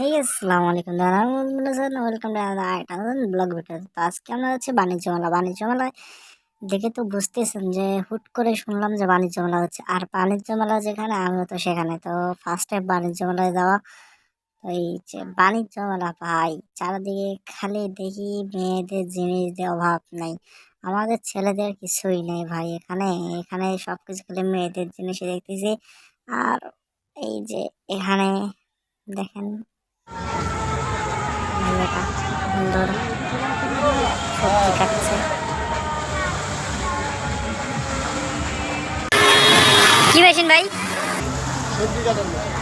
এই আসসালামু আলাইকুম দাদা, welcome to another blog video. তো আজকে আমরা হচ্ছে বাণিজ্য মেলায় দেখে তো বুঝতেছেন যে হুট করে শুনলাম যে বাণিজ্য মেলা হচ্ছে, আর বাণিজ্য মেলা যেখানে আমিও তো সেখানে। তো ফার্স্ট টাইম বাণিজ্য মেলায় যাওয়া। তো এই যে বাণিজ্য মেলা ভাই, চারিদিকে খালি দেখি মেয়েদের জিনিস দিয়ে অভাব নাই, আমাদের ছেলেদের কিছুই নেই ভাই। এখানে এখানে সবকিছু খালি মেয়েদের জিনিসই দেখতেছি। আর এই যে এখানে দেখেন মেয়েটা সুন্দর সবজি কাটছে। কি মেশিন ভাই? সবজি কাটার মেশিন।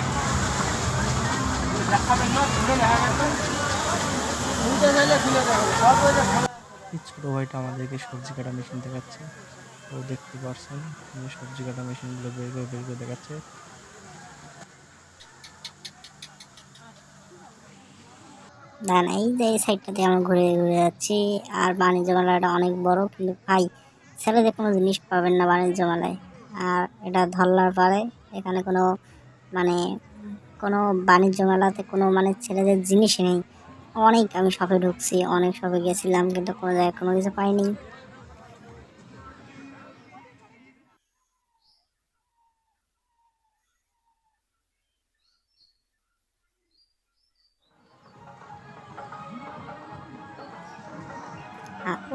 এই ছোটো ভাইটা আমাদেরকে সবজি কাটা মেশিন দেখাচ্ছে। তো দেখতে পারছেন যে সবজি কাটা মেশিনগুলো বের করে দেখাচ্ছে। দেন এই যে এই সাইডটাতে আমরা ঘুরে ঘুরে যাচ্ছি। আর বাণিজ্য মেলাটা অনেক বড়, কিন্তু ভাই ছেলেদের কোনো জিনিস পাবেন না বাণিজ্য মেলায়। আর এটা ধরলার পরে এখানে কোনো মানে কোনো বাণিজ্য মেলাতে কোনো ছেলেদের জিনিসই নেই। অনেক আমি শপে ঢুকছি, অনেক শপে গেছিলাম, কিন্তু কোনো জায়গায় কোনো কিছু পাইনি।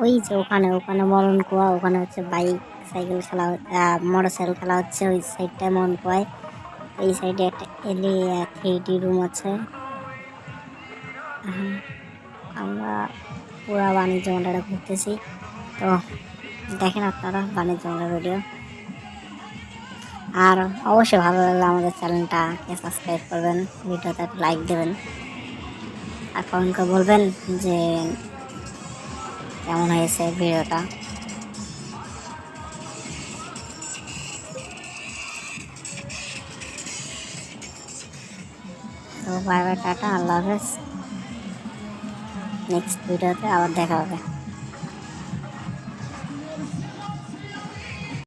ওই যে ওখানে ওখানে মরণ কুয়া, ওখানে হচ্ছে বাইক সাইকেল খেলা, মোটর সাইকেল খেলা হচ্ছে। ওই সাইডটায় মরণ কুয়ায় এই সাইডে একটা এলি 3D রুম আছে। আমরা পুরা বাণিজ্য মেলাটা ঘুরতেছি। তো দেখেন আপনারা বাণিজ্য মেলার ভিডিও। আর অবশ্যই ভালো লাগলে আমাদের চ্যানেলটাকে সাবস্ক্রাইব করবেন, ভিডিওতে একটা লাইক দেবেন, আর কমেন্ট করে বলবেন যে কেমন হয়েছে ভিডিওটা। তো বাই বাই, টাটা, আল্লাহ হাফেজ। নেক্সট ভিডিওতে আবার দেখা হবে।